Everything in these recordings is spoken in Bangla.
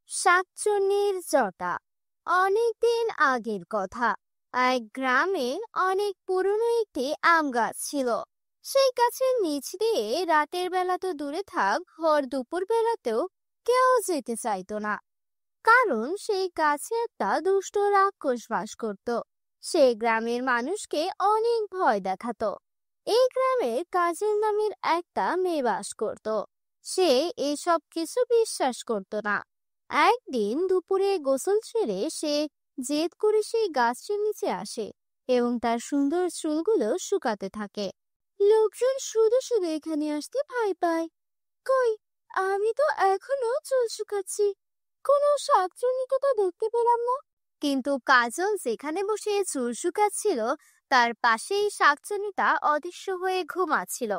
শাকচুন্নির জটা। অনেকদিন আগের কথা। এক গ্রামে অনেক পুরনো একটি আম গাছ ছিল। সেই গাছের নিচ দিয়ে রাতের বেলা তো দূরে থাক, ভর দুপুর বেলাতেও কেউ যেতে চাইতো না। কারণ সেই গাছে একটা দুষ্ট রাক্ষস বাস করত। সে গ্রামের মানুষকে অনেক ভয় দেখাতো। এই গ্রামে কাজের নামের একটা মেয়ে বাস করত। সে এসব কিছু বিশ্বাস করত না। একদিন দুপুরে গোসল সেরে সে জেদ করে সেই গাছটির নিচে আসে এবং তার সুন্দর চুলগুলো শুকাতে থাকে। লোকজন শুধু শুধু এখানে আসতে ভয় পায়। কই, আমি তো এখনো চুল শুকাচ্ছি, কোনো শাকচুন্নিকে তো দেখতে পেলাম না। কিন্তু কাজল যেখানে বসে চুল শুকাচ্ছিল তার পাশেই শাকচুন্নিটা অদৃশ্য হয়ে ঘুমাচ্ছিল,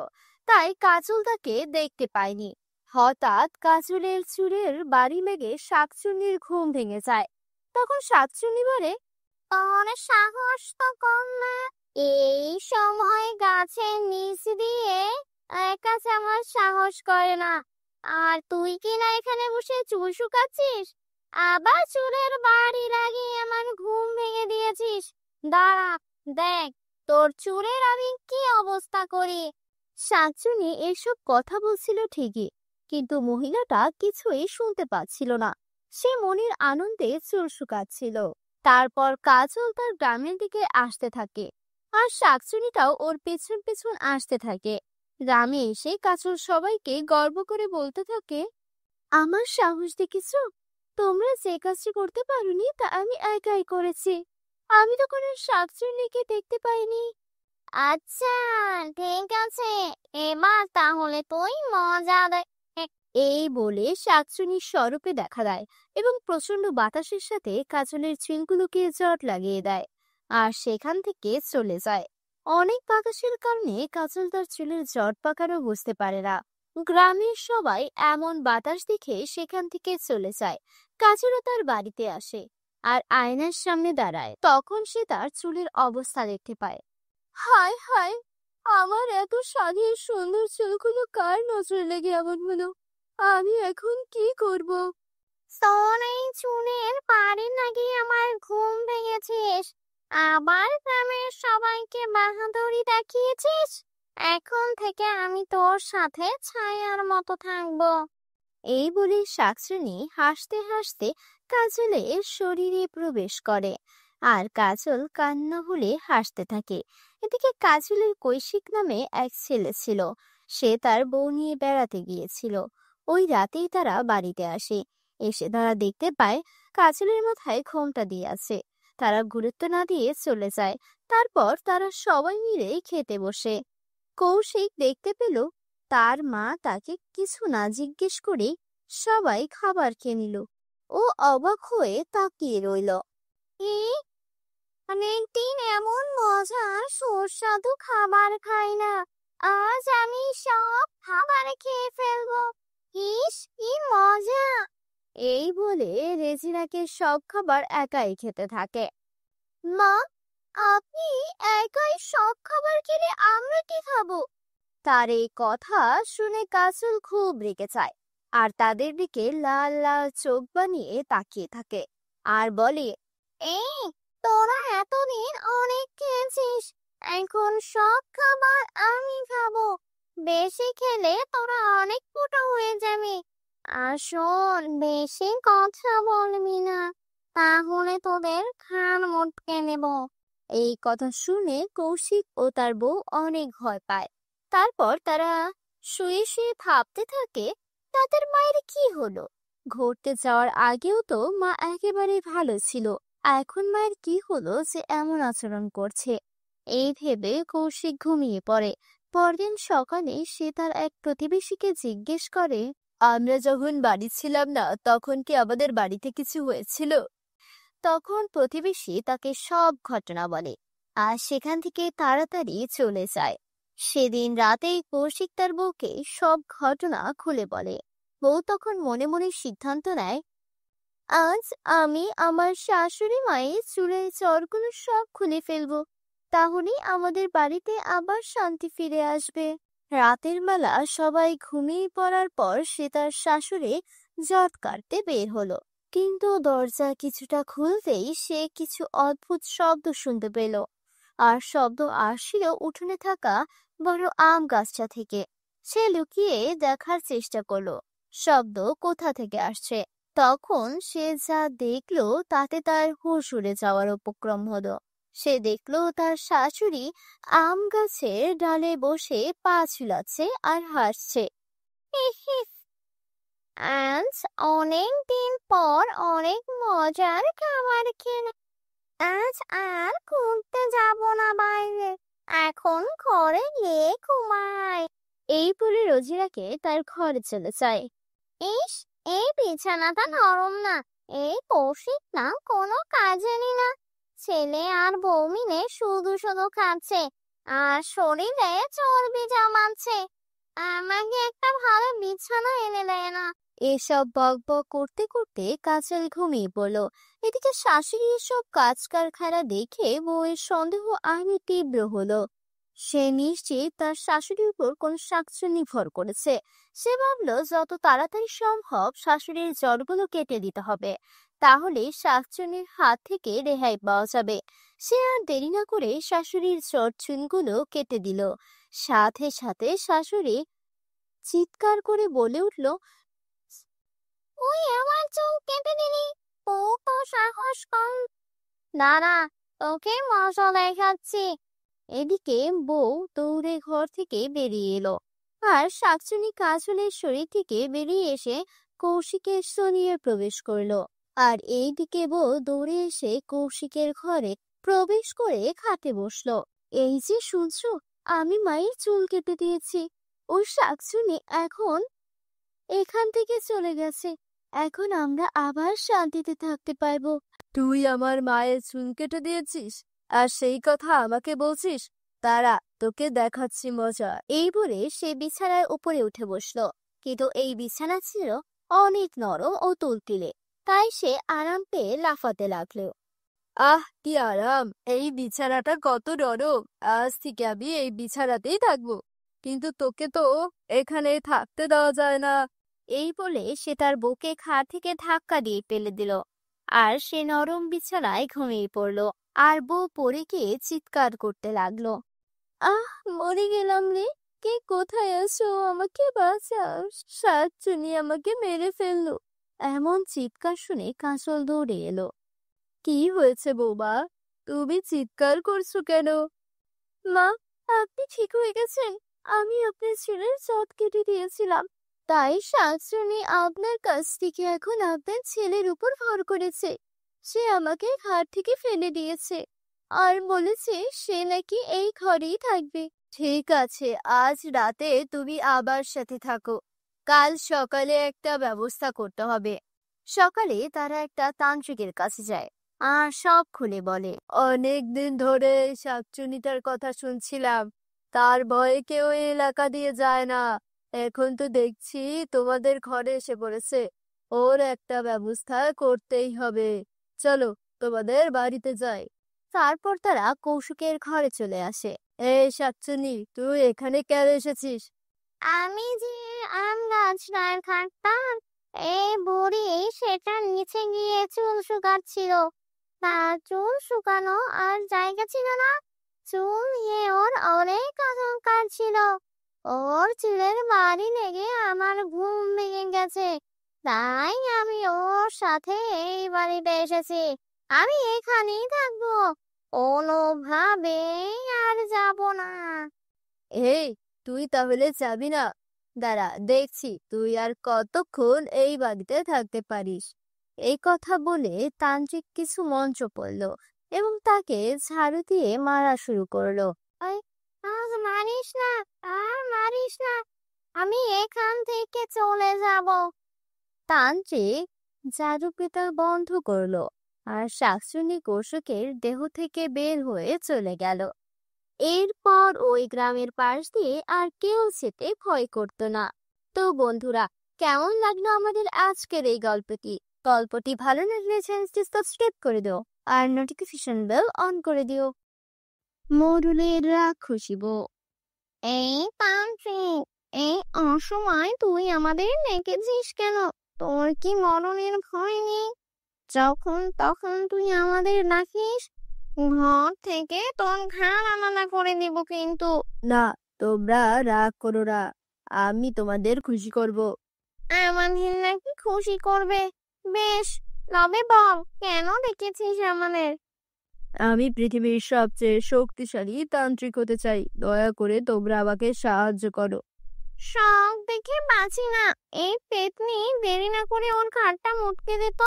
তাই কাজল তাকে দেখতে পায়নি। হঠাৎ কাজলের চুলের বাড়ি লেগে শাকচুন্নির ঘুম ভেঙে যায়। তখন শাকচুন্নি বলে, তোর সাহস তো কম না, এই সময় গাছের নিচ দিয়ে একা যাওয়ার সাহস করে না। আর তুই কি না এখানে বসে চুল শুকাচ্ছিস, আবার চুলের বাড়ি লাগিয়ে আমার ঘুম ভেঙে দিয়েছিস। দাঁড়া, দেখ তোর চুলের আমি কি অবস্থা করি। শাকচুন্নি এসব কথা বলছিল ঠিকই, কিন্তু মহিলাটা কিছুই শুনতে পাচ্ছিল না। সে মনের আনন্দে চুল শুকাচ্ছিল। তারপর কাজল তার গ্রামের দিকে আসতে থাকে, আর শাকচুন্নিটাও ওর পেছন পেছন আসতে থাকে। গ্রামে এসে কাজল সবাইকে গর্ব করে বলতে থাকে, আমার সাহস দেখেছো? তোমরা যে কাজটি করতে পারোনি তা আমি একাই করেছি। আমি তো কোনো শাকচুন্নিকে দেখতে পাইনি। আচ্ছা, ঠিক আছে, এবার তাহলে তুই মজা দেখ। এই বলে শাকচুন্নি স্বরূপে দেখা দেয় এবং প্রচন্ড বাতাসের সাথে কাজলের চুলগুলোকে জট লাগিয়ে দেয়, আর সেখান থেকে চলে যায়। অনেক বাতাসের কারণে কাজল তার চুলের জট পাকানো বুঝতে পারে না। গ্রামের সবাই এমন বাতাস দেখে সেখান থেকে চলে যায়। কাজলও তার বাড়িতে আসে আর আয়নার সামনে দাঁড়ায়। তখন সে তার চুলের অবস্থা দেখতে পায়। হায় হায়, আমার এত স্বাধীন সুন্দর চুলগুলো কার নজরে লেগে এমন হলো? আমি এখন কি করব? তোর এই চুলের পাড়ে নাকি আমার ঘুম ভেঙেছিস, আবার গ্রামের সবাইকে বাহাদুরি দেখিয়েছিস। এখন থেকে আমি তোর সাথে ছায়ার মতো থাকবো। এই বলে শাকচুন্নি হাসতে হাসতে কাজলের শরীরে প্রবেশ করে, আর কাজল কান্না হলে হাসতে থাকে। এদিকে কাজলের কৌশিক নামে এক ছেলে ছিল। সে তার বউ নিয়ে বেড়াতে গিয়েছিল। ওই রাতেই তারা বাড়িতে আসে। এসে তারা দেখতে পায় কাজলের মাথায় ঘোমটা দিয়ে আছে। তারা গুরুত্ব না দিয়ে চলে যায়। তারপর তারা সবাই মিলে খেতে বসে। কৌশিক দেখতে পেল তার মা তাকে কিছু না জিজ্ঞেস করে সবাই খাবার খেয়ে নিল। ও অবাক হয়ে তাকিয়ে রইল। অনেকদিন এমন মজার সুস্বাদু খাবার খাই না, আজ আমি সব খাবার খেয়ে ফেলবো। ইস, কি মজা! এই বলে রেজিনাকে সব খাবার একাই খেতে থাকে। মা, আপনি একাই সব খাবার খেলে আমরা কি খাবো? তার এই কথা শুনে কাজল খুব রেগে যায়, আর তাদের দিকে লাল লাল চোখ বানিয়ে তাকিয়ে থাকে আর বলে, এই, তোরা এতদিন অনেক খেয়েছিস, এখন সব খাবার আমি খাবো। বেশি খেলে তোরা অনেক মোটা হয়ে যাবে। আর শোন, বেশি কথা বলবি না, তাহলে তোদের ঘাড় মটকে নেব। এই কথা শুনে কৌশিক ও তার বউ অনেক ভয় পায়। তারপর তারা শুয়ে শুয়ে ভাবতে থাকে তাদের মায়ের কি হলো। ঘুরতে যাওয়ার আগেও তো মা একেবারে ভালো ছিল, এখন মায়ের কি হলো যে এমন আচরণ করছে। এই ভেবে কৌশিক ঘুমিয়ে পড়ে। পরদিন সকালে সে তার এক প্রতিবেশীকে জিজ্ঞেস করে, আমরা যখন বাড়ি ছিলাম না তখন কি আমাদের বাড়িতে কিছু হয়েছিল? তখন প্রতিবেশী তাকে সব ঘটনা বলে, আর সেখান থেকে তাড়াতাড়ি চলে যায়। সেদিন রাতেই কৌশিক তার বউকে সব ঘটনা খুলে বলে। বউ তখন মনে মনে সিদ্ধান্ত নেয়, আজ আমি আমার শাশুড়ি মায়ের চুলের চরগুলো সব খুলে ফেলবো, তাহলেই আমাদের বাড়িতে আবার শান্তি ফিরে আসবে। রাতের বেলা সবাই ঘুমিয়ে পড়ার পর সে তার শাশুড়ি জট কাটতে বের হলো। কিন্তু দরজা কিছুটা খুলতেই সে কিছু অদ্ভুত শব্দ শুনতে পেল। আর শব্দ আসছিল উঠোনে থাকা বড় আম গাছটা থেকে। সে লুকিয়ে দেখার চেষ্টা করলো শব্দ কোথা থেকে আসছে। তখন সে যা দেখলো তাতে তার হুঁশ উড়ে যাওয়ার উপক্রম হলো। সে দেখলো তার শাশুড়ি আম গাছের ডালে বসে পা ঝুলাচ্ছে আর হাসছে। আজ অনেক দিন পর অনেক মজার খাবার খেলাম। আজ আর ঘুরতে যাব না বাইরে, এখন ঘরে গিয়ে ঘুমাই। এই বলে রোজিরাকে তার ঘরে চলে যায়। ইস, এই বিছানাটা নরম না। এই কৌশিক না কোনো কাজেরই না। ছেলে আর বউ মিলে শুধু শুধু খাচ্ছে আর শরীরে চর্বি জমাচ্ছে। আমাকে একটা ভালো বিছানা এনে দেয় না। এসব বকবক করতে করতে কাজল ঘুমিয়ে পড়লো। এদিকে শাশুড়ির এসব কাজ কারখানা দেখে বউয়ের সন্দেহ আরো তীব্র হলো। সে নিশ্চিত তার শাশুড়ির উপর কোন শাকচুন্নি ভর করেছে। সে ভাবলো যত তাড়াতাড়ি সম্ভব শাশুড়ির জড়গুলো কেটে দিতে হবে, তাহলে শাকচুন্নির হাত থেকে রেহাই পাওয়া যাবে। সে আর দেরি না করে শাশুড়ির জড়চুনগুলো কেটে দিল। সাথে সাথে শাশুড়ি চিৎকার করে বলে উঠল, ওই আমার চুল কেটে দিলি, ও তো সাহস কম। না না, তোকে মজা দেখাচ্ছি। এদিকে বউ দৌড়ে ঘর থেকে বেরিয়ে এলো। আর শাকচুনি কাজলের শরীর থেকে বেরিয়ে এসে কৌশিকের শরীরে প্রবেশ করলো। আর এইদিকে বউ দৌড়ে এসে কৌশিকের ঘরে প্রবেশ করে খাটে বসলো। এই যে শুনছো, আমি মায়ের চুল কেটে দিয়েছি। ওই শাকচুনি এখন এখান থেকে চলে গেছে। এখন আমরা আবার শান্তিতে থাকতে পারবো। তুই আমার মায়ের চুল কেটে দিয়েছিস আর সেই কথা আমাকে বলছিস? দাঁড়া, তোকে দেখাচ্ছি মজা। এই বলে সে বিছানার উপরে উঠে বসলো। কিন্তু এই বিছানা ছিল অনেক নরম ও তুলতুলে, তাই সে আরাম পেয়ে লাফাতে লাগলো। আহ, কি আরাম! এই বিছানাটা কত নরম। আজ থেকে আমি এই বিছানাতেই থাকবো। কিন্তু তোকে তো এখানে থাকতে দেওয়া যায় না। এই বলে সে তার বউকে খাট থেকে ধাক্কা দিয়ে ফেলে দিল। আর সে নরম বিছানায় ঘুমিয়ে পড়লো। আর বউ পড়ে গিয়ে চিৎকার করতে লাগলো, আহ, মরে গেলাম রে! কে কোথায় আছো? আমাকে বাঁচাও! শাকচুন্নি আমাকে মেরে ফেললো। এমন চিৎকার শুনে কাজল দৌড়ে এলো। কি হয়েছে বৌমা? তুমি চিৎকার করছো কেন? মা, আপনি ঠিক হয়ে গেছেন? আমি আপনার ছেলের চট কেটে দিয়েছিলাম, তাই শাকচুন্নি আপনার কাছ থেকে এখন আপনার ছেলের উপর ভর করেছে। সে আমাকে ঘাট থেকে ফেলে দিয়েছে আর বলেছে সে নাকি এই ঘরেই থাকবে। ঠিক আছে, আজ রাতে তুমি আবার সাথে থাকো। কাল সকালে একটা ব্যবস্থা করতে হবে। সকালে তারা একটা তান্ত্রিকের কাছে যায় আর সব খুলে বলে। অনেক দিন ধরে শাকচুনিটার কথা শুনছিলাম, তার ভয়ে কেউ এই এলাকা দিয়ে যায় না। এখন তো দেখছি তোমাদের ঘরে এসে পড়েছে। ওর একটা ব্যবস্থা করতেই হবে। চলো, তোমাদের বাড়িতে যাই। তারপর তারা কৌশিকের ঘরে চলে আসে। এই শাকচুনি, তুই এখানে কেন এসেছিস? আমি যে আম গাছটায় থাকতাম, এই বুড়ি সেটার নিচে গিয়ে চুল শুকাচ্ছিল। তার চুল শুকানো আর জায়গা ছিল না। চুল নিয়ে ওর অনেক অহংকার ছিল। ওর চুলের বাড়ি লেগে আমার ঘুম ভেঙে গেছে। তাই আমি ওর সাথে এই বাড়িতে এসেছি। আমি এখানেই থাকবো, কোনোভাবেই আর যাব না। এই, তুই তাহলে যাবি না? দাঁড়া, দেখছি তুই আর কতক্ষণ এই বাড়িতে থাকতে পারিস। এই কথা বলে তান্ত্রিক কিছু মন্ত্র পড়ল এবং তাকে ঝাড়ু দিয়ে মারা শুরু করলো। আর মারিস না, আর মারিস না, আমি এখান থেকে চলে যাব। তান্ত্রিক জাদু পেটা বন্ধ করলো আর শাকচুন্নি কৌশিকের দেহ থেকে বের হয়ে চলে গেল। এরপর ওই গ্রামের পাশ দিয়ে আর কেউ যেতে ভয় করতো না। তো বন্ধুরা, কেমন লাগলো আমাদের আজকের এই গল্পটি? গল্পটি ভালো লাগলে চ্যানেলটি সাবস্ক্রাইব করে দিও আর নোটিফিকেশন বেল অন করে দিও। মরুলের রাক্ষসী বউ। এই তান্ত্রিক, এই অসময় তুই আমাদের ডেকেছিস কেন? তোর কি মরণের ভয় নেই? যখন তখন তুই আমাদের ডাকিস, ঘর থেকে তোর ঘাড় আলাদা করে দিব কিন্তু। না, তোমরা রাগ করো না, আমি তোমাদের খুশি করব। আমাদের নাকি খুশি করবে? বেশ, তবে বল কেন ডেকেছিস আমাদের? আমি পৃথিবীর সবচেয়ে শক্তিশালী তান্ত্রিক হতে চাই, দয়া করে তোমরা আমাকে সাহায্য করো। শখ দেখে বাঁচি না। এই পেতনি দেরি না করে ওর ঘাড়টা মুটকে দিত।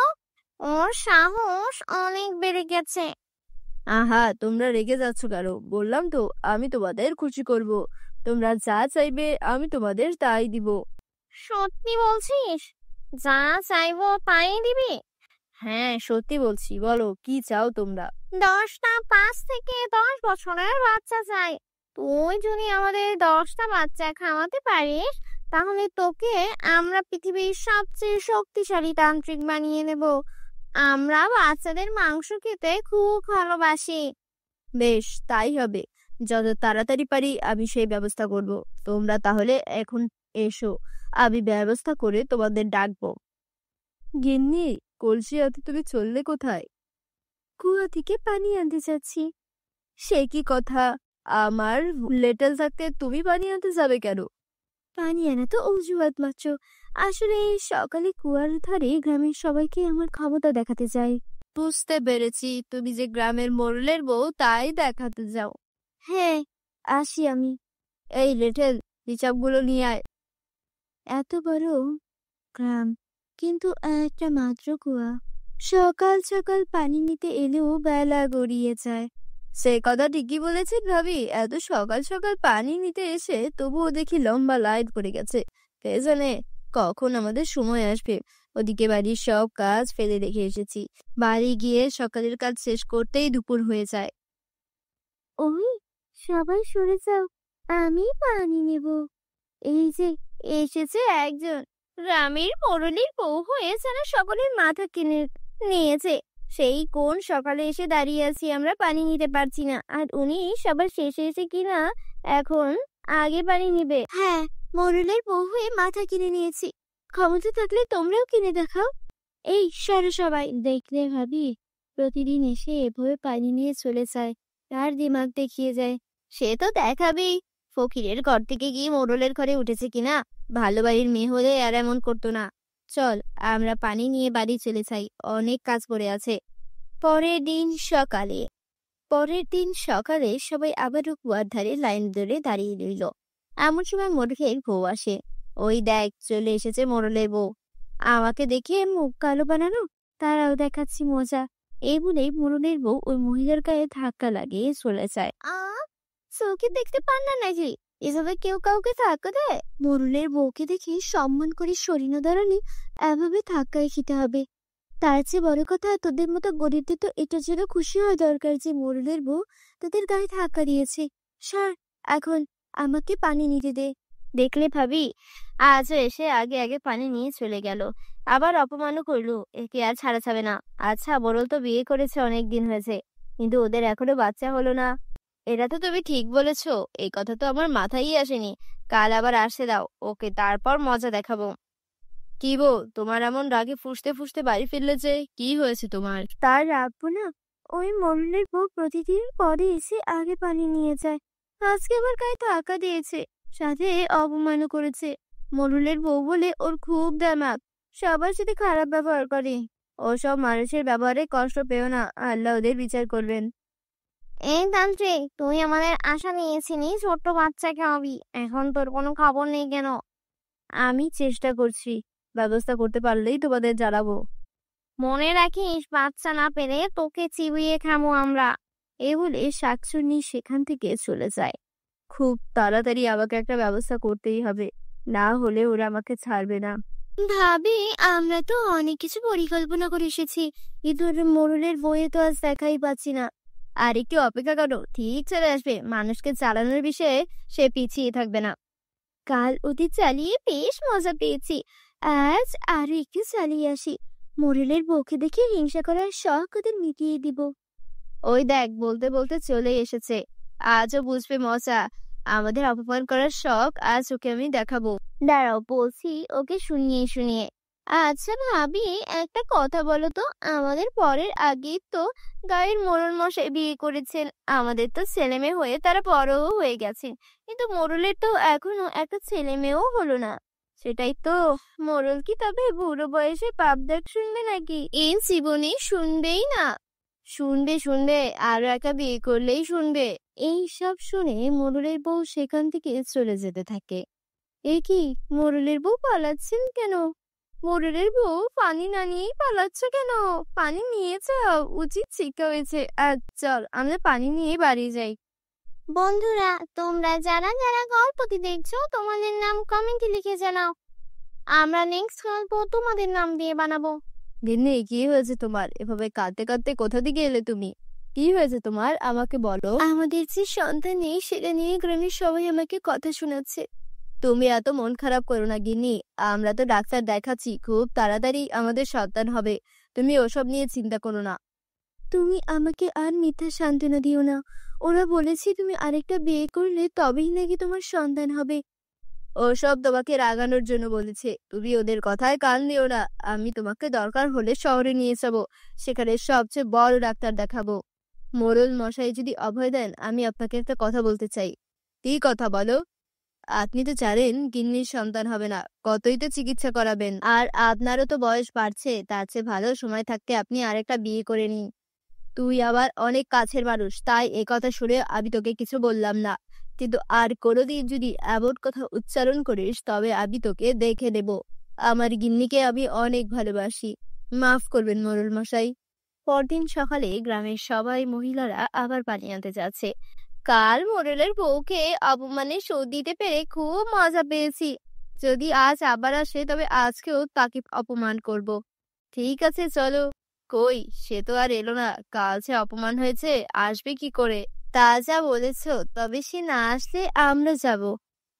ওর সাহস অনেক বেড়ে গেছে। আহা, তোমরা রেগে যাচ্ছ কেন? বললাম তো আমি তোমাদের খুশি করব। তোমরা যা চাইবে আমি তোমাদের তাই দিব। সত্যি বলছিস? যা চাইবো তাই দিবি? হ্যাঁ, সত্যি বলছি, বলো কি চাও তোমরা? 10টা 5 থেকে 10 বছরের বাচ্চা চাই। তুই যদি আমাদের 10টা বাচ্চা খাওয়াতে পারিস, তাহলে তোকে আমরা পৃথিবীর সবচেয়ে শক্তিশালী তান্ত্রিক বানিয়ে নেব। আমরা বাচ্চাদের মাংস খেতে খুব ভালোবাসি। বেশ, তাই হবে। যত তাড়াতাড়ি পারি আমি সেই ব্যবস্থা করব। তোমরা তাহলে এখন এসো, আমি ব্যবস্থা করে তোমাদের ডাকবো। গিন্নি, কলসি হাতে তুমি চললে কোথায়? কুয়া থেকে পানি আনতে যাচ্ছি। সে কি কথা? আমার লেটেল থাকতে তুমি পানি আনতে যাবে কেন? পানি আনা তো অজুহাত মাত্র। আসলে সকালে কুয়ার ধারে গ্রামের সবাইকে আমার ক্ষমতা দেখাতে চাই। বুঝতে পেরেছি, তুমি যে গ্রামের মোড়লের বউ তাই দেখাতে যাও। হ্যাঁ, আসি আমি। এই লেটেল, হিসাবগুলো নিয়ে আয়। এত বড় গ্রাম, কিন্তু একটা মাত্র কুয়া। সকাল সকাল পানি নিতে এলেও বেলা গড়িয়ে যায়। সে কথা ঠিকই বলেছেন ভাবি, এত সকাল সকাল পানি নিতে এসে তবুও দেখি লম্বা লাইন পড়ে গেছে। কে জানে কখন আমাদের সময় আসবে। ওদিকে বাড়ির সব কাজ ফেলে রেখে এসেছি। বাড়ি গিয়ে সকালের কাজ শেষ করতেই দুপুর হয়ে যায়। ওই, সবাই সরে যাও, আমি পানি নেব। এই যে এসেছে একজন, গ্রামের মোড়লের বউ হয়ে যেন সকলের মাথা কিনে নিয়েছে। সেই কোন সকালে এসে দাঁড়িয়ে আছি, আমরা পানি নিতে পারছি না, আর উনি সবার শেষে এসে কিনা এখন আগে পানি নিবে। হ্যাঁ, মোড়লের বউ হয়ে মাথা কিনে নিয়েছি। ক্ষমতা থাকলে তোমরাও কিনে দেখাও। এই সরো সবাই। দেখলে ভাবি, প্রতিদিন এসে এভাবে পানি নিয়ে চলে যায়, তার দিমাগ দেখিয়ে যায়। সে তো দেখাবেই, ফকিরের ঘর থেকে গিয়ে মোড়লের ঘরে উঠেছে কিনা। ভালো বাড়ির মেয়ে হলে আর এমন করতো না। চল, আমরা পানি নিয়ে বাড়ি চলে যাই, অনেক কাজ পড়ে আছে। পরের দিন সকালে সবাই আবারও কুয়ার ধারে লাইন ধরে দাঁড়িয়ে রইল। এমন সময় মোড়লের বউ আসে। ওই দেখ, চলে এসেছে মোড়লের বউ। আমাকে দেখে মুখ কালো বানানো, তারাও দেখাচ্ছি মজা। এই বলেই মোড়লের বউ ওই মহিলার গায়ে ধাক্কা লাগিয়ে চলে যায়। চোখে দেখতে পান না নাকি? এভাবে কেউ কাউকে ধাক্কা দেয়? মোড়লের বউকে দেখে সম্মান করে সরিয়ে দাঁড়ালে এভাবে ধাক্কায় খেতে হবে। তার চেয়ে বড় কথা, তোদের মতো গরিবদের তো এটার জন্য খুশি হওয়া দরকার যে মোড়লের বউ তাদের গায়ে ধাক্কা দিয়েছে। সর, এখন আমাকে পানি নিতে দে। দেখলে ভাবি, আজও এসে আগে আগে পানি নিয়ে চলে গেল, আবার অপমানও করলো। একে আর ছাড়া যাবে না। আচ্ছা, মোড়ল তো বিয়ে করেছে, অনেক দিন হয়েছে, কিন্তু ওদের এখনো বাচ্চা হলো না। এটা তো তুমি ঠিক বলেছো, এই কথা তো আমার মাথায় আসেনি। কাল আবার আসতে দাও ওকে, তারপর মজা দেখাবো। কি বউ, তোমার এমন রাগে ফুঁসতে ফুঁসতে বাড়ি ফিরলে যে? কি হয়েছে তোমার? তার রাখবো না? ওই মোড়লের বউ প্রতিদিন পরে এসে আগে পানি নিয়ে যায়। আজকে আবার গায়ে ধাক্কা দিয়েছে, সাথে অপমানও করেছে। মোড়লের বউ বলে ওর খুব দেমাক, সবার সাথে খারাপ ব্যবহার করে। ওসব মানুষের ব্যবহারে কষ্ট পেও না, আল্লাহ ওদের বিচার করবেন। এই তান্ত্রিক, তুই আমাদের আশা নিয়েছিলি ছোট্ট বাচ্চাকে হবি, এখন তোর কোনো খবর নেই কেন? আমি চেষ্টা করছি, ব্যবস্থা করতে পারলেই তোমাদের জানাবো। মনে রাখিস, বাচ্চা না পেলে তোকে চিবিয়ে খাবো আমরা। এই বলে শাকচুন্নি সেখান থেকে চলে যায়। খুব তাড়াতাড়ি আমাকে একটা ব্যবস্থা করতেই হবে, না হলে ওরা আমাকে ছাড়বে না। ভাবি, আমরা তো অনেক কিছু পরিকল্পনা করে এসেছি, কিন্তু মোড়লের বইয়ে তো আজ দেখাই পাচ্ছি না। আর একটু অপেক্ষা করো, ঠিক চলে আসবে। মানুষকে চালানোর বিষয়ে সে পিছিয়ে থাকবে না। কাল ওদের চালিয়ে বেশ মজা পেয়েছি, আজ আরো একটু চালিয়ে আসি। মোড়লের বউকে দেখে হিংসা করার শখ ওদের মিটিয়ে দিব। ওই দেখ, বলতে বলতে চলে এসেছে। আজও বুঝবে মজা। আমাদের অপমান করার শখ আজ ওকে আমি দেখাবো। দাঁড়াও, বলছি ওকে শুনিয়ে শুনিয়ে। আচ্ছা ভাবি, একটা কথা বলো তো, আমাদের পরের আগেই তো গায়ের মোড়ল মশাই বিয়ে করেছেন। আমাদের তো ছেলে মেয়ে হয়ে তারা বড়ও হয়ে গেছেন, কিন্তু মোড়লের তো এখনো একটা ছেলে মেয়েও হলো না। সেটাই তো, মোড়ল কি তবে বুড়ো বয়সে পাপ ডাক শুনবে নাকি? এই জীবনে শুনবেই না। শুনবে শুনবে, আরো একটা বিয়ে করলেই শুনবে। এই সব শুনে মোড়লের বউ সেখান থেকে চলে যেতে থাকে। এ কি, মোড়লের বউ পালাচ্ছেন কেন? মোড়লের বউ পানি না নিয়েই পালাচ্ছ কেন? পানি নিয়ে যাও, উচিত শিক্ষা হয়েছে। আর চল আমরা পানি নিয়ে বাড়ি যাই। বন্ধুরা, তোমরা যারা যারা গল্পটি দেখছো তোমাদের নাম কমেন্টে লিখে জানাও। আমরা নেক্সট গল্প তোমাদের নাম দিয়ে বানাবো। গিন্নি, কি হয়েছে তোমার? এভাবে কাঁদতে কাঁদতে কোথা থেকে এলে তুমি? কি হয়েছে তোমার, আমাকে বলো। আমাদের যে সন্তান নেই সেটা নিয়ে গ্রামের সবাই আমাকে কথা শোনাচ্ছে। তুমি এত মন খারাপ করো না গিন্নি, আমরা তো ডাক্তার দেখাচ্ছি, খুব তাড়াতাড়ি আমাদের সন্তান হবে। তুমি ওসব নিয়ে চিন্তা করো না। তুমি আমাকে আর মিথ্যা সান্ত্বনা দিও না। ওরা বলেছে তুমি আরেকটা বিয়ে করলে তবেই নাকি তোমার সন্তান হবে। ওসব তোমাকে রাগানোর জন্য বলেছে, তুমি ওদের কথায় কান দিও না। আমি তোমাকে দরকার হলে শহরে নিয়ে যাবো, সেখানে সবচেয়ে বড় ডাক্তার দেখাবো। মোড়ল মশাই যদি অভয় দেন, আমি আপনাকে একটা কথা বলতে চাই। কি কথা বলো? আপনি তো জানেন গিন্নির সন্তান হবে না, কতই তো চিকিৎসা করাবেন। আর আপনারও তো বয়স বাড়ছে, তার চেয়ে ভালো সময় থাকতে আপনি আরেকটা বিয়ে করে নিন। তুই আবার অনেক কাছের মানুষ, তাই এ কথা শুনে আমি তোকে কিছু বললাম না। কিন্তু আর কোনোদিন যদি এমন কথা উচ্চারণ করিস তবে আমি তোকে দেখে নেব। আমার গিন্নিকে আমি অনেক ভালোবাসি, মাফ করবেন মোড়ল মশাই। পরদিন সকালে গ্রামের সবাই মহিলারা আবার পানি আনতে যাচ্ছে। কাল মোড়লের বউকে অপমানে শোধ দিতে পেরে খুব মজা পেয়েছি। যদি আজ আবার আসে তবে আজকেও তাকে অপমান করব। ঠিক আছে চলো। কই, সে তো আর এলো না। কাল যে অপমান হয়েছে, আসবে কি করে? তা যা বলেছ, তবে সে না আসলে আমরা যাব।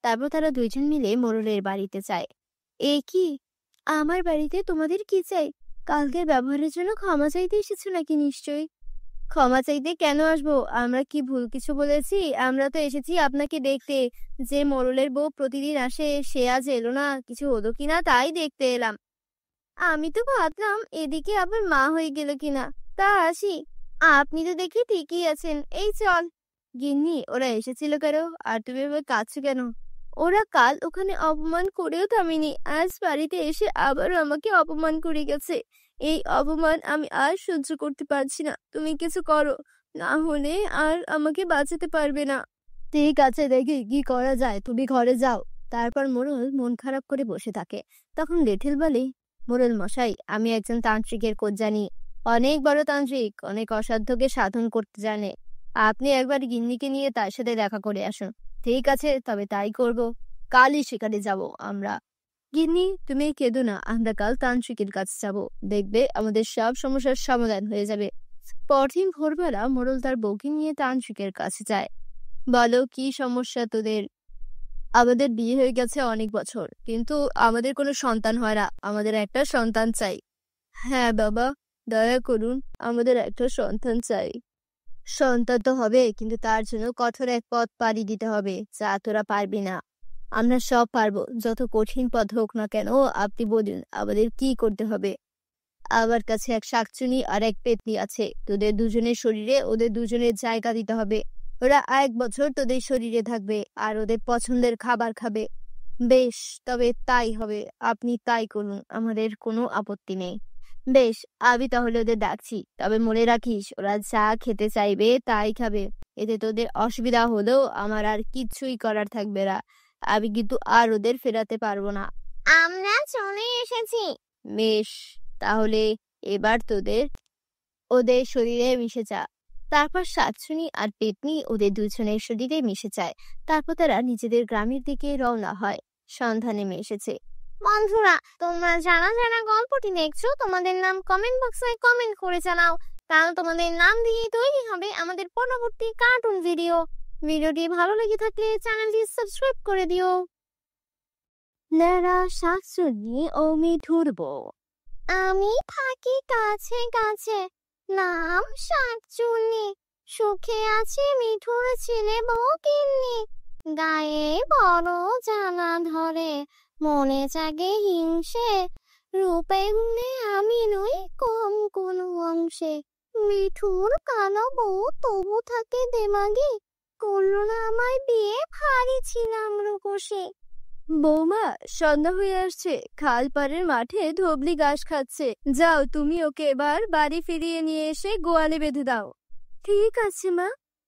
তারপর তারা দুইজন মিলে মোড়লের বাড়িতে যায়। এ কি, আমার বাড়িতে তোমাদের কি চাই? কালকের ব্যবহারের জন্য ক্ষমা চাইতে এসেছো নাকি? নিশ্চয়ই। ক্ষমা চাইতে কেন আসবো? আমরা কি ভুল কিছু বলেছি? আমরা তো এসেছি আপনাকে দেখতে। যে মোড়লের বউ প্রতিদিন আসে, সে আজ এলো না, কিছু হলো কিনা তাই দেখতে এলাম। আমি তো ভাবলাম এদিকে আবার মা হয়ে গেল কিনা। তা আসি, আপনি তো দেখি ঠিকই আছেন। এই চল। গিন্নি, ওরা এসেছিল কেন? আর তুমি এবার কাঁদছো কেন? ওরা কাল ওখানে অপমান করেও থামেনি, আজ বাড়িতে এসে আবারও আমাকে অপমান করে গেছে। এই অপমান আমি আর সহ্য করতে পারছি না। তুমি কিছু করো, না হলে আর আমাকে বাঁচাতে পারবে না। ঠিক আছে, দেখি কি করা যায়, তুমি ঘরে যাও। তারপর মোড়ল মন খারাপ করে বসে থাকে। তখন লিটল বলে, মোড়ল মশাই, আমি একজন তান্ত্রিকের খোঁজ জানি। অনেক বড় তান্ত্রিক, অনেক অসাধ্যকে সাধন করতে জানে। আপনি একবার গিন্নিকে নিয়ে তার সাথে দেখা করে আসুন। ঠিক আছে, তবে তাই করব। কালই সেখানে যাব আমরা। গিন্নি, তুমি কেঁদো না, আমরা কাল তান্ত্রিকের কাছে যাব। দেখবে আমাদের সব সমস্যার সমাধান হয়ে যাবে। পরদিন ভোরবেলা মোড়ল তার বউকে নিয়ে তান্ত্রিকের কাছে যায়। বলো, কি সমস্যা তোদের? আমাদের বিয়ে হয়ে গেছে অনেক বছর, কিন্তু আমাদের কোনো সন্তান হয় না। আমাদের একটা সন্তান চাই। হ্যাঁ বাবা, দয়া করুন, আমাদের একটা সন্তান চাই। সন্তান তো হবে, কিন্তু তার জন্য কঠোর এক পথ পাড়ি দিতে হবে, যা তোরা পারবি না। আমরা সব পারবো, যত কঠিন পথ হোক না কেন। আপনি বলুন আমাদের কি করতে হবে? আমার কাছে এক শাকচুনি আর এক পেতনি আছে। তোদের দুজনের শরীরে ওদের দুজনের জায়গা দিতে হবে। ওরা 1 বছর তোদের শরীরে থাকবে আর ওদের পছন্দের খাবার খাবে। বেশ, তবে তাই হবে। আপনি তাই করুন, আমাদের কোনো আপত্তি নেই। বেশ, আমি তাহলে ওদের ডাকছি। তবে মনে রাখিস, ওরা যা খেতে চাইবে তাই খাবে। এতে তোদের অসুবিধা হলেও আমার আর কিচ্ছুই করার থাকবে না। আমি কিন্তু আর ওদের ফেরাতে পারবো না। আমরা চলে এসেছি। বেশ, তাহলে এবার ওদের শরীরে মিশে যা। তারপর শাকচুনি আর পেতনি ওদের দুজনের শরীরে মিশে যায়। তারপর তারা নিজেদের গ্রামের দিকে রওনা হয়। সন্ধ্যা নেমে এসেছে। বন্ধুরা, তোমরা যারা যারা গল্পটি দেখছো তোমাদের নাম কমেন্ট বক্সে কমেন্ট করে জানাও। কাল তোমাদের নাম দিয়ে তৈরি হবে আমাদের পরবর্তী কার্টুন ভিডিও। ভিডিওটি ভালো লেগে থাকলে চ্যানেলটি সাবস্ক্রাইব করে দিও। ন্যাড়া, শাকচুন্নি ও মিঠুর বউ। আমি থাকি কাছে কাছে, নাম শাকচুন্নি। সুখে আছি মিঠুর ছেলে বউ গিন্নি। গায়ে বড় জ্বালা ধরে, মনে জাগে হিংসে। রূপে গুণে আমি নই কম কোনো অংশে। মিঠুর কালো বউ তবু থাকে দেমাগে, করলো না আমায় বিয়ে, ভারী ছিলাম রূপসে। বৌমা, সন্ধ্যা হয়ে আসছে, খাল পাড়ের মাঠে ধবলি ঘাস খাচ্ছে। যাও, তুমি ওকে এবার বাড়ি ফিরিয়ে নিয়ে এসে গোয়ালে বেঁধে দাও। ঠিক আছে মা,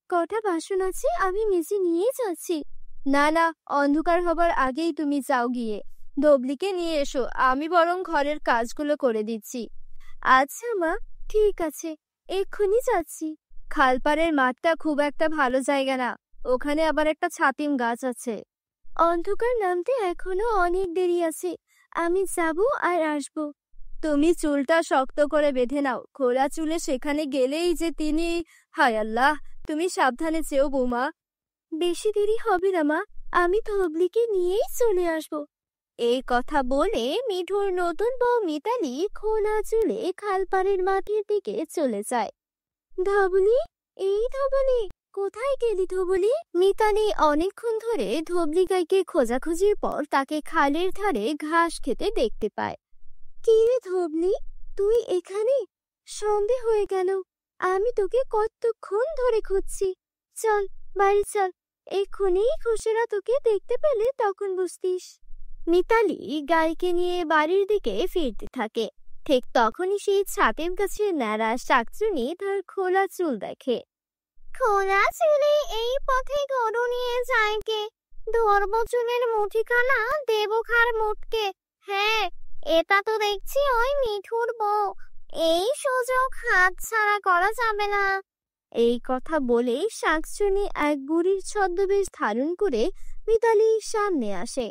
কটা বাসন আছে, আমি মেজে নিয়ে যাচ্ছি। না না, অন্ধকার হবার আগেই তুমি যাও, গিয়ে ধবলিকে নিয়ে এসো, আমি বরং ঘরের কাজগুলো করে দিচ্ছি। আচ্ছা মা, ঠিক আছে, এক্ষুনি যাচ্ছি। খালপাড়ের মাঠটা খুব একটা ভালো জায়গা না, ওখানে আবার একটা ছাতিম গাছ আছে। অন্ধকার নামতে এখনো অনেক দেরি আছে, আমি যাব আর আসব। তুমি চুলটা শক্ত করে বেঁধে নাও, খোলা চুলে সেখানে গেলেই যে তিনি। হায় আল্লাহ, তুমি সাবধানে যেও বৌমা। বেশি দেরি হবে না মা, আমি ধবলিকে নিয়েই চলে আসব। এই কথা বলে মিঠুর নতুন বউ মিতালি খোলা চুলে খালপাড়ের মাঠের দিকে চলে যায়। ধবলি, এই ধবলি, কোথায় গেলি ধবলি? মিতালি অনেকক্ষণ ধরে ধবলি গাইকে খোঁজাখুঁজির পর তাকে খালের ধারে ঘাস খেতে দেখতে পায়। কি রে ধবলি, তুই এখানে? সন্ধে হয়ে গেল, আমি তোকে কতক্ষণ ধরে খুঁজছি। চল বাড়ি চল, এক্ষুনি খুশিরা তোকে দেখতে পেলে তখন বুঝতিস। মিতালি গাইকে নিয়ে বাড়ির দিকে ফিরতে থাকে। ঠিক তখনই সেই ছাতের কাছে ন্যাড়া শাকচুনি তার খোলা চুল দেখে। খোলা চুলে এই পথে গরু নিয়ে যায় কে? ধরবো চুলের মুঠিখানা, দেবো খার মুটকে। হ্যাঁ, এটা তো দেখছি ওই মিঠুর বউ। এই সুযোগ হাতছাড়া করা যাবে না। এই কথা বলে শাকচুনি এক বুড়ির ছদ্মবেশ ধারণ করে মিতালির সামনে আসে।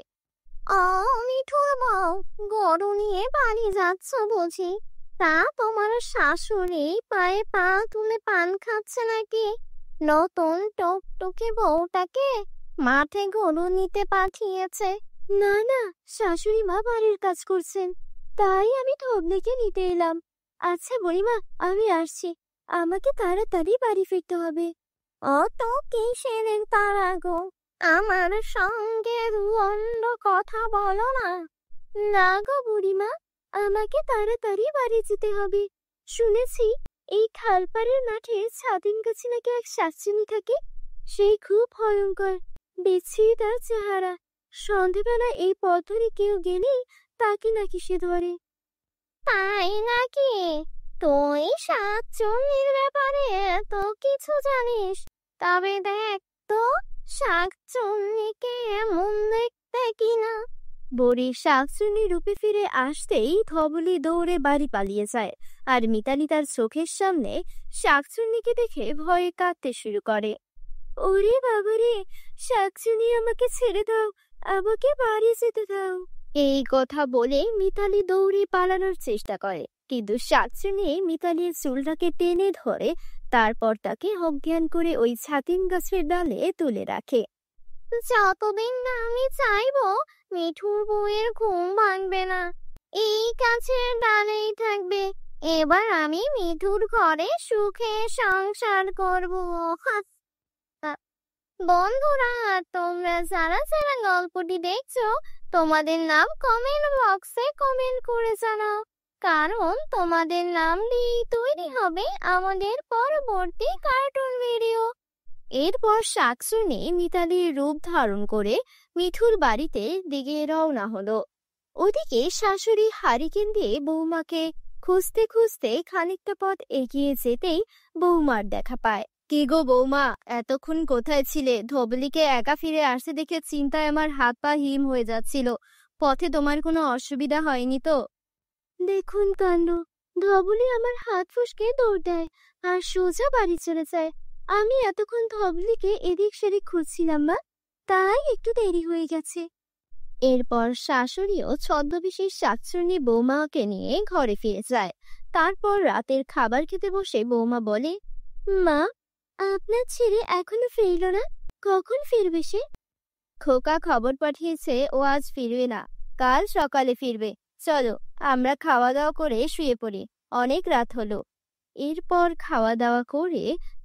ও মিঠুর বউ, গরু নিয়ে বাড়ি যাচ্ছ বুঝি? তা তোমার শাশুড়ি পায়ে পা তুলে পান খাচ্ছে নাকি? নতুন টকটকে বউটাকে মাঠে গরু নিতে পাঠিয়েছে। না না, শাশুড়ি মা বাড়ির কাজ করছেন, তাই আমি ধবলিকে নিতে এলাম। আচ্ছা বুড়িমা, আমি আসছি, আমাকে তাড়াতাড়ি বাড়ি ফিরতে হবে। অত কিসের তাড়া গো? আমার সঙ্গে অন্য কথা বলো না। না গো বুড়িমা, আমাকে তাড়াতাড়ি বাড়ি যেতে হবে। শুনেছি এই খালপাড়ের মাঠে ছাতিম গাছে নাকি এক শাকচুনি থাকে, সেই খুব ভয়ঙ্কর, বিচ্ছিরি তার চেহারা। সন্ধেবেলা এই পথ ধরে কেউ গেলেই তাকে নাকি সে ধরে। তাই নাকি? তুই শাকচুন্নির ব্যাপারে এত কিছু জানিস? তবে দেখ তো, শাকচুন্নিকে এমন দেখতে কিনা। বুড়ি শাকচুন্নি রূপে ফিরে আসতেই ধবলি দৌড়ে বাড়ি পালিয়ে যায়, আর মিতালি তার চোখের সামনে শাকচুন্নিকে দেখে ভয়ে কাঁদতে শুরু করে। ওরে বাবারে, শাকচুন্নি, আমাকে ছেড়ে দাও, আমাকে বাড়ি যেতে দাও। এই কথা বলে মিতালি দৌড়ে পালানোর চেষ্টা করে, কিন্তু শাকচুন্নি মিতালির চুলটাকে টেনে ধরে, তারপর তাকে অজ্ঞান করে ওই ছাতিম গাছের ডালে তুলে রাখে। যতদিন না আমি চাইবো মিঠুর বউয়ের ঘুম ভাঙবে না, এই গাছের ডালেই থাকবে। এবার আমি মিঠুর ঘরে সুখে সংসার করবো। বন্ধুরা, তোমরা যারা যারা গল্পটি দেখছো, তোমাদের নাম কমেন্ট বক্সে কমেন্ট করে জানাও, কারণ তোমাদের নাম দিয়েই তৈরি হবে আমাদের পরবর্তী কার্টুন ভিডিও। এরপর শাকচুনি মিতালির রূপ ধারণ করে মিঠুর বাড়িতে দিকে রওনা হলো। ওদিকে শাশুড়ি হারিকেন দিয়ে বৌমাকে খুঁজতে খুঁজতে খানিকটা পথ এগিয়ে যেতেই বৌমার দেখা পায়। কি গো বৌমা, এতক্ষণ কোথায় ছিলে? ধবলিকে একা ফিরে আসতে দেখে চিন্তায় আমার হাত পা হিম হয়ে যাচ্ছিল। পথে তোমার কোনো অসুবিধা হয়নি তো? দেখুন কাণ্ড, ধবলি আমার হাত ফসকে দৌড় দেয় আর সোজা বাড়ি চলে যায়। আমি এতক্ষণ ধবলিকে এদিক সেদিক খুঁজছিলাম মা, তাই একটু দেরি হয়ে গেছে। এরপর শাশুড়িও ছদ্মবেশী শাকচুন্নি বৌমাকে নিয়ে ঘরে ফিরে যায়। তারপর রাতের খাবার খেতে বসে বৌমা বলে, মা, আপনার ছেলে এখনো ফিরল না, কখন ফিরবে সে? খোকা খবর পাঠিয়েছে ও আজ ফিরবে না, কাল সকালে ফিরবে। চলো আমরা খাওয়া দাওয়া করে শুয়ে পড়ি, অনেক রাত হলো। এরপর খাওয়া দাওয়া করে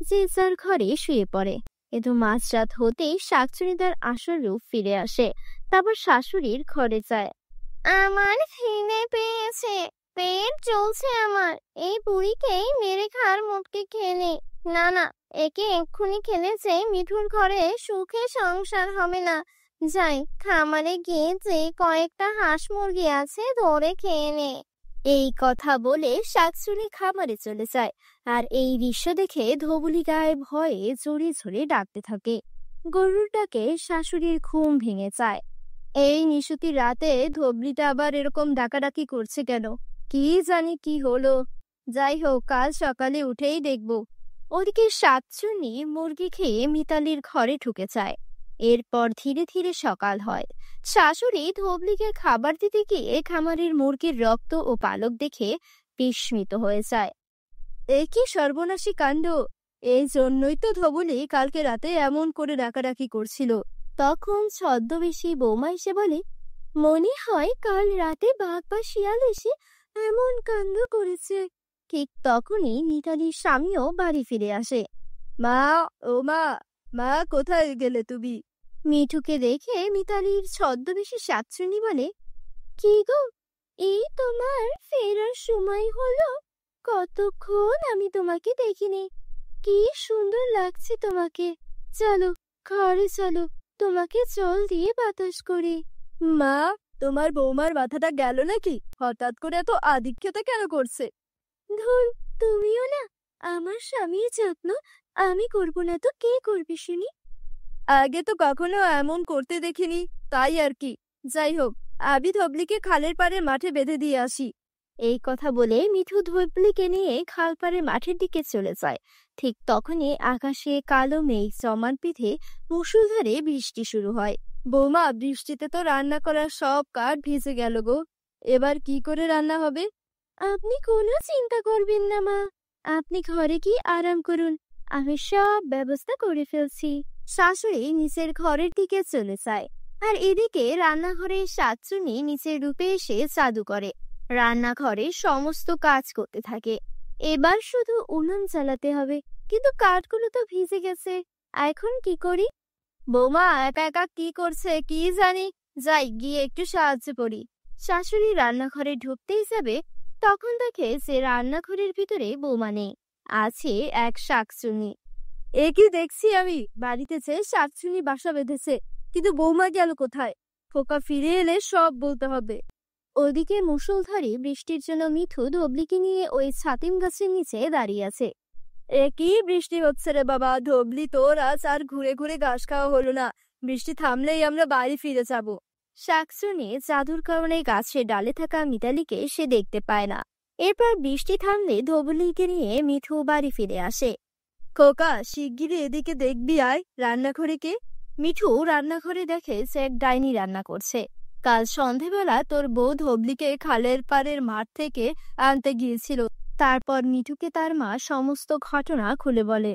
যে যার ঘরে শুয়ে পড়ে। কিন্তু মাঝরাত হতেই শাকচুনি তার আসল রূপ ফিরে আসে, তারপর শাশুড়ির ঘরে যায়। আমার খিদে পেয়েছে, পেট জ্বলছে আমার। এই বুড়িকেই মেরে খাওয়ার মুখকে খেলে। না না, একে এক্ষুনি খেলে যে মিঠুর ঘরে সুখে সংসার হবে না। যাই, খামারে গিয়ে যে কয়েকটা হাঁস মুরগি আছে ধরে খেয়ে নে। এই কথা বলে শাকচুনি খামারে চলে যায়। আর এই দৃশ্য দেখে ধবলি গায়ে ভয়ে জড়িয়ে ঝরে ডাকতে থাকে। গরুর ডাকে শাশুড়ির ঘুম ভেঙে যায়। এই নিশুতি রাতে ধবলিটা আবার এরকম ডাকাডাকি করছে কেন? কি জানি কি হলো। যাই হোক, কাল সকালে উঠেই দেখব। ওদিকে শাকচুনি মুরগি খেয়ে মিতালির ঘরে ঢুকে যায়। এরপর ধীরে ধীরে সকাল হয়। শাশুড়ি ধবলিকে খাবার দিতে গিয়ে খামারের মুরগির রক্ত ও পালক দেখে বিস্মিত হয়ে যায়। এ কি সর্বনাশী কাণ্ড! এই জন্যই তো ধবলি কালকে রাতে এমন করে ডাকাডাকি করছিল। তখন ছদ্মবেশী বৌমা এসে বলে, মনে হয় কাল রাতে বাঘ বা শিয়াল এসে এমন কাণ্ড করেছে। ঠিক তখনই মিতালির স্বামীও বাড়ি ফিরে আসে। মা, ও মা, মা কোথায় গেলে তুমি? মিঠুকে দেখে মিতালির ছদ্মবেশী শাকচুনি বলে, কি গো, এই তোমার ফেরার সময় হলো? কতক্ষণ আমি তোমাকে দেখিনি। কি সুন্দর লাগছে তোমাকে। চলো, ঘরে চলো, তোমাকে জল দিয়ে বাতাস করি। মা, তোমার বৌমার মাথাটা গেল নাকি? হঠাৎ করে এত আদিক্ষেতা কেন করছে? ধুর, তুমিও না। আমার স্বামীর যত্ন আমি করব না তো কে করবে শুনি? আগে তো কখনো এমন করতে দেখিনি, তাই আর কি। যাই হোক, আমি ধবলিকে খালের পাড়ে মাঠে বেঁধে দিয়ে আসি। এই কথা বলে মিঠু ধবলিকে নিয়ে খাল পাড়ে মাঠের দিকে চলে যায়। ঠিক তখনই আকাশে কালো মেঘ জমান পিঠে মুষলধারে বৃষ্টি শুরু হয়। বৌমা, বৃষ্টিতে তো রান্না করার সব কাঠ ভিজে গেল গো। এবার কি করে রান্না হবে? আপনি কোনো চিন্তা করবেন না মা, আপনি ঘরে কি আরাম করুন, আমি সব ব্যবস্থা করে ফেলছি। শাশুড়ি নিচের ঘরের দিকে চলে যায়। আর এদিকে রান্নাঘরে শাকচুনি নিচের রূপে এসে জাদু করে রান্নাঘরে সমস্ত কাজ করতে থাকে। এবার শুধু উনুন জ্বালাতে হবে, কিন্তু কাঠগুলো তো ভিজে গেছে। এখন কি করি? বৌমা একা একা কি করছে কি জানি, যাই গিয়ে একটু সাহায্য করি। শাশুড়ি রান্নাঘরে ঢুকতেই যাবে, তখন দেখে যে রান্নাঘরের ভিতরে বৌমা নেই, আছে এক শাকচুনি। এ কি দেখছি আমি, বাড়িতে যে শাকচুনি বাসা বেঁধেছে, কিন্তু বৌমা গেল কোথায়? খোকা ফিরে এলে সব বলতে হবে। ওদিকে মুষলধারে বৃষ্টির জন্য মিঠু ধবলিকে নিয়ে ওই ছাতিম গাছের নিচে দাঁড়িয়ে আছে। এ কি বৃষ্টি হচ্ছে রে বাবা! ধবলি, তোর আজ আর ঘুরে ঘুরে ঘাস খাওয়া হলো না। বৃষ্টি থামলেই আমরা বাড়ি ফিরে যাব। শাকচুনি জাদুর কারণে গাছের ডালে থাকা মিতালিকে সে দেখতে পায় না। এরপর বৃষ্টি থামলে ধবলিকে নিয়ে মিঠু বাড়ি ফিরে আসে। খোকা, শিগগিরই এদিকে দেখবি আয়। রান্নাঘরে কে? মিঠু রান্নাঘরে দেখে সে এক ডাইনি রান্না করছে। কাল সন্ধেবেলা তোর বউ ধবলিকে খালের পাড়ের মাঠ থেকে আনতে গিয়েছিল। তারপর মিঠুকে তার মা সমস্ত ঘটনা খুলে বলে।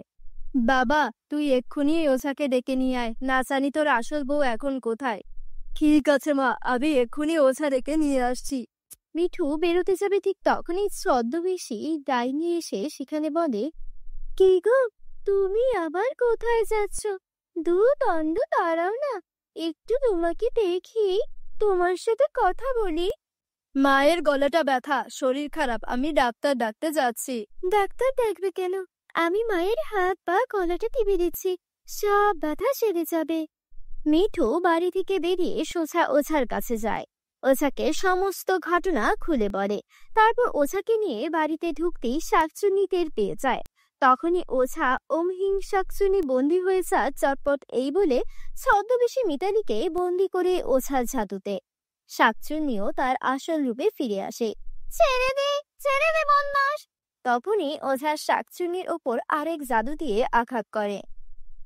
বাবা, তুই এক্ষুনি ওঝাকে ডেকে নিয়ে আয়, না জানি তোর আসল বউ এখন কোথায়। ঠিক আছে মা, আমি এক্ষুনি ওঝা ডেকে নিয়ে আসছি। মিঠু বেরোতে যাবে, ঠিক তখনই ছদ্মবেশী ডাইনি এসে সেখানে বলে, কি গো, তুমি আবার কোথায় যাচ্ছ? দু দণ্ড দাঁড়াও না, একটু তোমাকে দেখি, তোমার সাথে কথা বলি। মায়ের গলাটা ব্যথা, শরীর খারাপ, আমি ডাক্তার ডাকতে যাচ্ছি। ডাক্তার ডাকবে কেন? আমি মায়ের হাত পা গলাটা টিপে দিচ্ছি, সব ব্যথা সেরে যাবে। মিঠু বাড়ি থেকে বেরিয়ে সোজা ওঝার কাছে যায়। ওঝাকে সমস্ত ঘটনা খুলে বলে। তারপর ওঝাকে নিয়ে বাড়িতে ঢুকতেই শাকচুনি টের পেয়ে যায়। তখনই ওঝা ওমহিং শাকচুনি বন্দী হয়ে যা চটপট এই বলে ছদ্মবেশী মিতালিকে বন্দী করে ওঝার জাদুতে। শাকচুন্নিও তার আসল রূপে ফিরে আসে। ছেড়ে দে, ছেড়ে দে বদমাশ! তখনই ওঝা শাকচুন্নির ওপর আরেক জাদু দিয়ে আঘাত করে।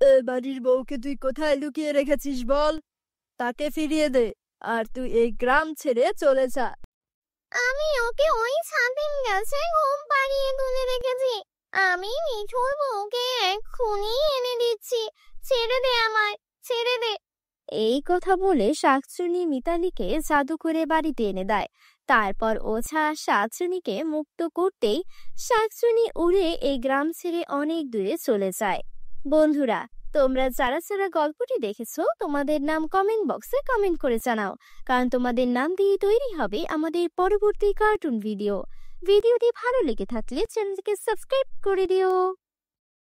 এ বাড়ির বউকে তুই কোথায় লুকিয়ে রেখেছিস বল? তাকে ফিরিয়ে দে, আর তুই এই গ্রাম ছেড়ে চলে যা। আমি ওকে ওই ছাতিম গাছে ঘুম পাড়িয়ে তুলে রেখেছি। আমি মিঠুর বউকে এক্ষুনি এনে দিচ্ছি। ছেড়ে দে আমায়, ছেড়ে দে। এই কথা বলে শাকচুনি মিতালিকে জাদু করে বাড়িতে এনে দেয়। তারপর ওঝা শাকচুনিকে মুক্ত করতেই শাকচুনি উড়ে এই গ্রাম ছেড়ে অনেক দূরে চলে যায়। বন্ধুরা, তোমরা যারা যারা গল্পটি দেখেছো তোমাদের নাম কমেন্ট বক্সে কমেন্ট করে জানাও, কারণ তোমাদের নাম দিয়ে তৈরি হবে আমাদের পরবর্তী কার্টুন ভিডিও। ভিডিওটি ভালো লেগে থাকলে চ্যানেলকে সাবস্ক্রাইব করে দিও।